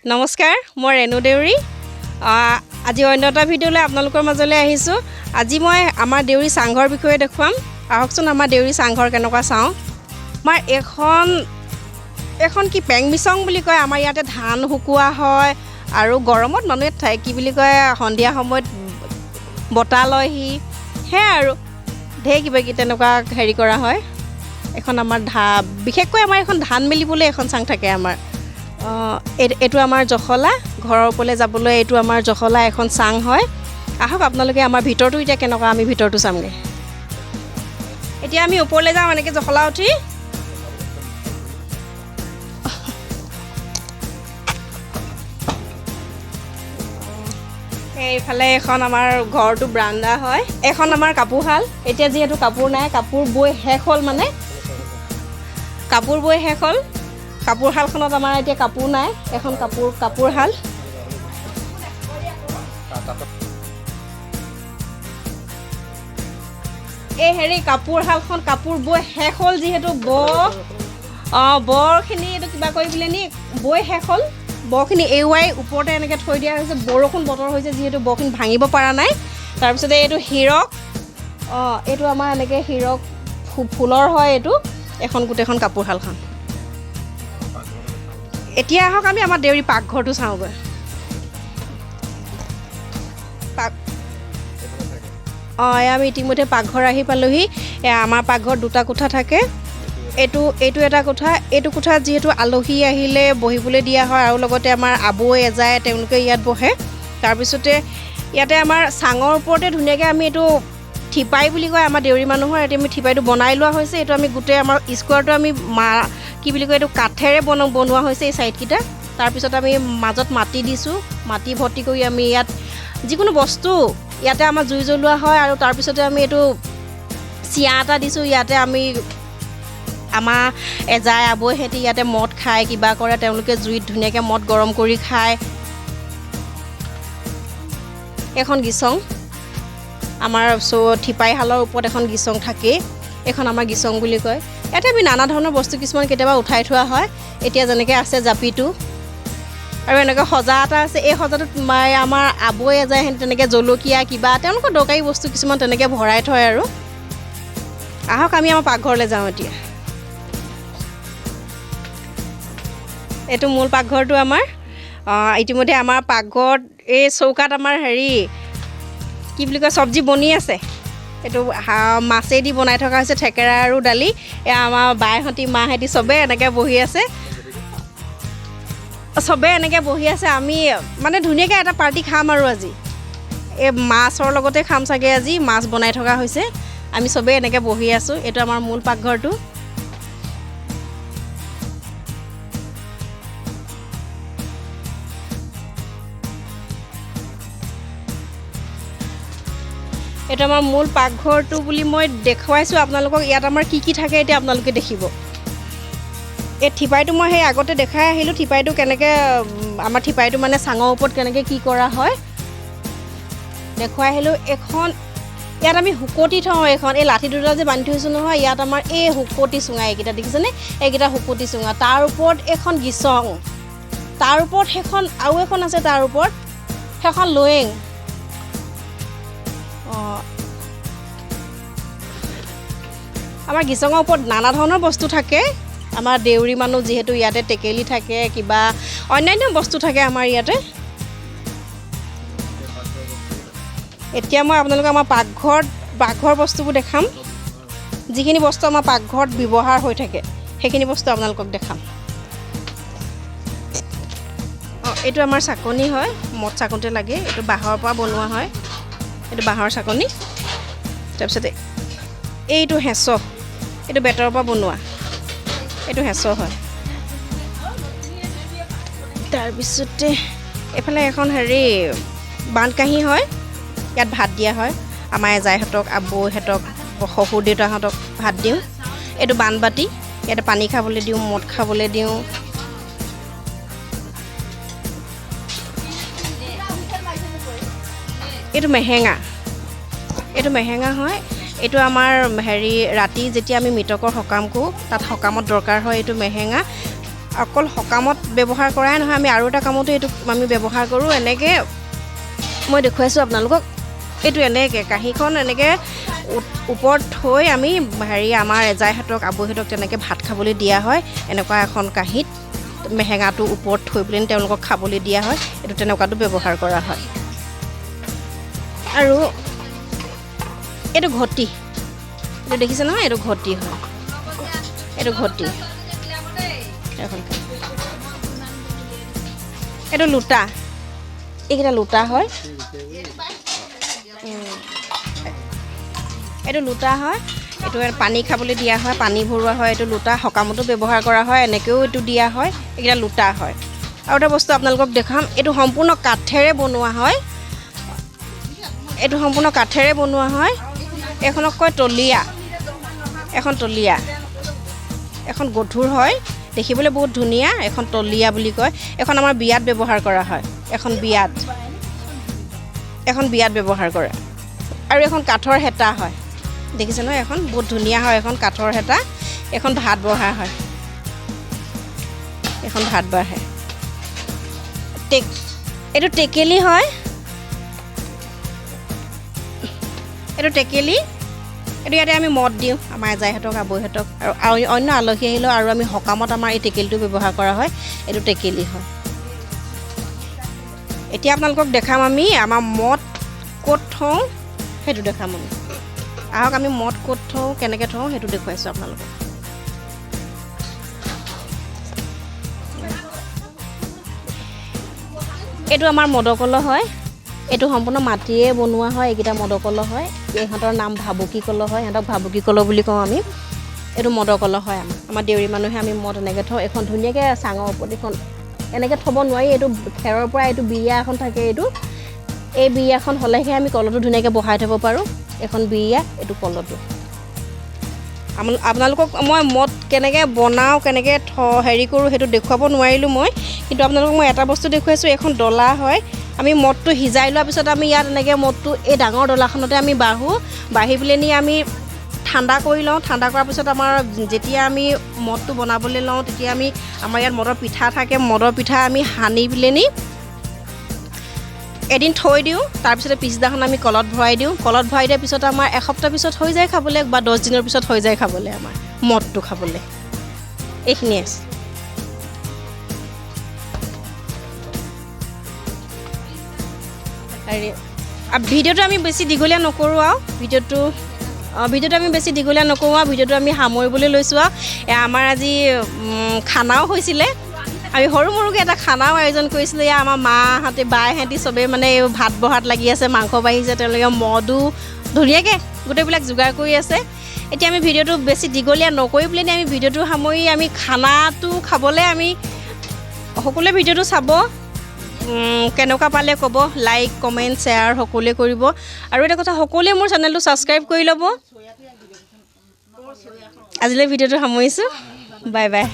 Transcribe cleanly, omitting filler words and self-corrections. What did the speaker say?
নমস্কাৰ মই ৰেণু দেউৰী আজি অন্য এটা ভিডিঅ'লৈ আপোনালোকৰ মাজলৈ আহিছোঁ আজি মই আমাৰ দেউৰী চাংঘৰ বিষয়ে দেখুৱাম আহকচোন আমাৰ দেউৰী চাংঘৰ কেনেকুৱা চাওঁ আমাৰ এখন কি পেং মিছং বুলি কয় আমাৰ ইয়াতে ধান শুকুৱা হয় আৰু গৰমত মানুহে কি বুলি কয় সন্ধিয়া সময়ত বতা লয়হি হে আৰু ঢেৰ কিবা কি তেনেকুৱা হেৰি কৰা হয় এখন আমাৰ বিশেষকৈ আমাৰ এখন ধান মেলিবলৈ এখন চাং থাকে আমাৰ এইটো আমাৰ জখলা ঘৰৰ ওপৰলৈ যাবলৈ এইটো আমাৰ জখলা এখন চাং হয় আহক আপোনালোকে আমাৰ ভিতৰটো এতিয়া কেনেকুৱা আমি ভিতৰটো চামগৈ এতিয়া আমি ওপৰলৈ যাওঁ এনেকৈ জখলা উঠি এইফালে এখন আমাৰ ঘৰটো ব্ৰাণ্ডা হয় এখন আমাৰ কাপোৰশাল এতিয়া যিহেতু কাপোৰ নাই কাপোৰ বৈ শেষ হ'ল মানে কাপোৰ বৈ শেষ হ'ল কাপোৰশালখনত আমাৰ এতিয়া কাপোৰ নাই এখন কাপোৰশাল এই হেৰি কাপোৰশালখন কাপোৰ বৈ শেষ হ'ল যিহেতু বৰখিনি এইটো কিবা কৰি পেলাই নি বৈ শেষ হ'ল বৰখিনি এৱাই ওপৰতে এনেকৈ থৈ দিয়া হৈছে বৰষুণ বতৰ হৈছে যিহেতু বৰখিনি ভাঙিব পৰা নাই তাৰপিছতে এইটো হীৰক এইটো আমাৰ এনেকৈ হীৰক ফুলৰ হয় এইটো এখন গোটেইখন কাপোৰশালখন এতিয়া আহক আমি আমাৰ দেউৰী পাকঘৰটো চাওঁগৈ আমি ইতিমধ্যে পাকঘৰ আহি পালোহি আমাৰ পাকঘৰত দুটা কোঠা থাকে এইটো এটা কোঠা এইটো কোঠাত যিহেতু আলহী আহিলে বহিবলৈ দিয়া হয় আৰু লগতে আমাৰ আবৈ এজাই তেওঁলোকে ইয়াত বহে তাৰপিছতে ইয়াতে আমাৰ চাঙৰ ওপৰতে ধুনীয়াকৈ আমি এইটো ঠিপাই বুলি কয় আমাৰ দেউৰী মানুহৰ এতিয়া আমি ঠিপাইটো বনাই লোৱা হৈছে এইটো আমি গোটেই আমাৰ স্কোৱাৰটো আমি কি বুলি কয় এইটো কাঠেৰে বনোৱা হৈছে এই ছাইডকেইটা তাৰপিছত আমি মাজত মাটি দিছোঁ মাটি ভৰ্তি কৰি আমি ইয়াত যিকোনো বস্তু ইয়াতে আমাৰ জুই জ্বলোৱা হয় আৰু তাৰপিছতে আমি এইটো চিয়া এটা দিছোঁ ইয়াতে আমি আমাৰ এজাই আবৈহেঁতি ইয়াতে মদ খায় কিবা কৰে তেওঁলোকে জুইত ধুনীয়াকৈ মদ গৰম কৰি খায় এখন গিচং আমাৰ ঠিপাইশালৰ ওপৰত এখন গিচং থাকেই এখন আমাৰ গিচং বুলি কয় ইয়াতে আমি নানা ধৰণৰ বস্তু কিছুমান কেতিয়াবা উঠাই থোৱা হয় এতিয়া যেনেকৈ আছে জাপিটো আৰু এনেকৈ সজা এটা আছে এই সজাটোত আমাৰ আবৈ এজাই তেনেকৈ জলকীয়া কিবা তেওঁলোকৰ দৰকাৰী বস্তু কিছুমান তেনেকৈ ভৰাই থয় আৰু আহক আমি আমাৰ পাকঘৰলৈ যাওঁ এতিয়া এইটো মূল পাকঘৰটো আমাৰ ইতিমধ্যে আমাৰ পাকঘৰত এই চৌকাত আমাৰ হেৰি কি বুলি কয় চব্জি বনি আছে এইটো মাছেদি বনাই থকা হৈছে থেকেৰা আৰু দালি এয়া আমাৰ বাইহঁতি মাহঁতি চবেই এনেকৈ বহি আছে আমি মানে ধুনীয়াকৈ এটা পাৰ্টি খাম আৰু আজি এই মাছৰ লগতে খাম চাগে আজি মাছ বনাই থকা হৈছে আমি চবেই এনেকৈ বহি আছোঁ এইটো আমাৰ মূল পাকঘৰটো এইটো আমাৰ মূল পাকঘৰটো বুলি মই দেখুৱাইছোঁ আপোনালোকক ইয়াত আমাৰ কি থাকে এতিয়া আপোনালোকে দেখিব এই ঠিপাইটো মই সেই আগতে দেখাই আহিলোঁ ঠিপাইটো কেনেকৈ আমাৰ ঠিপাইটো মানে চাঙৰ ওপৰত কেনেকৈ কি কৰা হয় দেখুৱাই আহিলোঁ এখন ইয়াত আমি শুকতি থওঁ এখন এই লাঠি দুটা যে বান্ধি থৈছোঁ নহয় ইয়াত আমাৰ এই শুকতি চুঙা এইকেইটা দেখিছেনে এইকেইটা শুকতি চুঙা তাৰ ওপৰত এখন গিচং তাৰ ওপৰত সেইখন আৰু এখন আছে তাৰ ওপৰত সেইখন লৱেং আমাৰ গিচঙৰ ওপৰত নানা ধৰণৰ বস্তু থাকে আমাৰ দেউৰী মানুহ যিহেতু ইয়াতে টেকেলি থাকে কিবা অন্যান্য বস্তু থাকে আমাৰ ইয়াতে এতিয়া মই আপোনালোকক আমাৰ পাকঘৰ বস্তুবোৰ দেখাম যিখিনি বস্তু আমাৰ পাকঘৰত ব্যৱহাৰ হৈ থাকে সেইখিনি বস্তু আপোনালোকক দেখাম এইটো আমাৰ চাকনি হয় মদ চাকোঁতে লাগে এইটো বাঁহৰ পৰা বনোৱা হয় এইটো বাঁহৰ চাকনি তাৰপিছতে এইটো হেঁচ এইটো বেতৰ পৰা বনোৱা এইটো হেঁচ হয় তাৰপিছতে এইফালে এখন হেৰি বান্ধকাঁহী হয় ইয়াত ভাত দিয়া হয় আমাৰ এজাইহঁতক আবৈহঁতক শহুৰ দেউতাহঁতক ভাত দিওঁ এইটো বানবাতি ইয়াতে পানী খাবলৈ দিওঁ মদ খাবলৈ দিওঁ এইটো মেহেঙা হয় এইটো আমাৰ হেৰি ৰাতি যেতিয়া আমি মৃতকৰ সকাম কৰোঁ তাত সকামত দৰকাৰ হয় এইটো মেহেঙা অকল সকামত ব্যৱহাৰ কৰাই নহয় আমি আৰু এটা কামতো এইটো আমি ব্যৱহাৰ কৰোঁ এনেকৈ মই দেখুৱাইছোঁ আপোনালোকক এইটো এনেকৈ কাঁহীখন এনেকৈ ওপৰত থৈ আমি আমাৰ এজাইহঁতক আবৈহঁতক তেনেকৈ ভাত খাবলৈ দিয়া হয় এনেকুৱা এখন কাঁহীত মেহেঙাটো ওপৰত থৈ পেলাই তেওঁলোকক খাবলৈ দিয়া হয় এইটো তেনেকুৱাটো ব্যৱহাৰ কৰা হয় আৰু এইটো ঘটি এইটো দেখিছে নহয় এইটো ঘটি হয় এইটো ঘটি এইটো লোটা এইকেইটা লোটা হয় এইটো লোটা হয় এইটো পানী খাবলৈ দিয়া হয় পানী ভৰোৱা হয় এইটো লোটা সকামতো ব্যৱহাৰ কৰা হয় এনেকৈও এইটো দিয়া হয় এইকেইটা লোটা হয় আৰু এটা বস্তু আপোনালোকক দেখাম এইটো সম্পূৰ্ণ কাঠেৰে বনোৱা হয় এইটো সম্পূৰ্ণ কাঠেৰে বনোৱা হয় এইখনক কয় তলীয়া এখন তলীয়া এখন গধুৰ হয় দেখিবলৈ বহুত ধুনীয়া এখন তলীয়া বুলি কয় এখন আমাৰ বিয়াত ব্যৱহাৰ কৰা হয় এখন বিয়াত ব্যৱহাৰ কৰে আৰু এখন কাঠৰ হেতা হয় দেখিছে নহয় এখন বহুত ধুনীয়া হয় এখন কাঠৰ হেতা এখন ভাত বঢ়া হয় এখন ভাত বাঢ়ে এইটো টেকেলি হয় এইটো টেকেলি এইটো ইয়াতে আমি মদ দিওঁ আমাৰ এজাইহঁতক আবৈহঁতক আৰু অন্য আলহী আহিলেও আৰু আমি সকামত আমাৰ এই টেকেলিটো ব্যৱহাৰ কৰা হয় এইটো টেকেলি হয় এতিয়া আপোনালোকক দেখাম আমি আমাৰ মদ ক'ত থওঁ সেইটো দেখাম আমি আহক আমি মদ ক'ত থওঁ কেনেকৈ থওঁ সেইটো দেখুৱাইছোঁ আপোনালোকক এইটো আমাৰ মদকলহ হয় এইটো সম্পূৰ্ণ মাটিৰে বনোৱা হয় এইকেইটা মদকলহ হয় ইহঁতৰ নাম ভাবুকি কলহ হয় ইহঁতক ভাবুকি কলহ বুলি কওঁ আমি এইটো মদকলহ হয় আমাৰ দেউৰী মানুহে আমি মদ এনেকৈ থওঁ এখন ধুনীয়াকৈ চাঙৰ ওপৰত এখন এনেকৈ থ'ব নোৱাৰি এইটো খেৰৰ পৰা এইটো বিৰিয়া এখন থাকে এইটো এই বিৰিয়াখন হ'লেহে আমি কলহটো ধুনীয়াকৈ বহাই থ'ব পাৰোঁ এখন বিৰিয়া এইটো কলহটো আপোনালোকক মই মদ কেনেকৈ বনাওঁ কেনেকৈ হেৰি কৰোঁ সেইটো দেখুৱাব নোৱাৰিলোঁ মই কিন্তু আপোনালোকক মই এটা বস্তু দেখুৱাইছোঁ এখন ডলা হয় আমি মদটো সিজাই লোৱাৰ পিছত আমি ইয়াত এনেকৈ মদটো এই ডাঙৰ ডলাখনতে আমি বাঢ়ি পেলাই নি আমি ঠাণ্ডা কৰি লওঁ ঠাণ্ডা কৰাৰ পিছত আমাৰ যেতিয়া আমি মদটো বনাবলৈ লওঁ তেতিয়া আমি আমাৰ ইয়াত মদৰ পিঠা থাকে মদৰ পিঠা আমি সানি পেলাই নি এদিন থৈ দিওঁ তাৰপিছতে পিছদিনাখন আমি কলত ভৰাই দিওঁ কলত ভৰাই দিয়াৰ পিছত আমাৰ এসপ্তাহ পিছত হৈ যায় খাবলৈ বা 10 দিনৰ পিছত হৈ যায় খাবলৈ আমাৰ মদটো খাবলৈ এইখিনিয়ে আছে আৰু ভিডিঅ'টো আমি বেছি দীঘলীয়া নকৰোঁ আৰু ভিডিঅ'টো আমি বেছি দীঘলীয়া নকৰোঁ আৰু ভিডিঅ'টো আমি সামৰিবলৈ লৈছোঁ আৰু আমাৰ আজি খানাও হৈছিলে আমি সৰু সৰুকৈ এটা খানাও আয়োজন কৰিছিলোঁ এয়া আমাৰ মাহঁতে বাইহঁতি চবেই মানে ভাত বহাত লাগি আছে মাংস বাঢ়িছে তেওঁলোকে মদো ধুনীয়াকৈ গোটেইবিলাক যোগাৰ কৰি আছে এতিয়া আমি ভিডিঅ'টো বেছি দীঘলীয়া নকৰি পেলাই আমি ভিডিঅ'টো সামৰি আমি খানাটো খাবলৈ আমি সকলোৱে ভিডিঅ'টো চাব কেনেকুৱা পালে ক'ব লাইক কমেণ্ট শ্বেয়াৰ সকলোৱে কৰিব আৰু এটা কথা সকলোৱে মোৰ চেনেলটো ছাবস্ক্ৰাইব কৰি ল'ব আজিলৈ ভিডিঅ'টো সামৰিছোঁ বাই বাই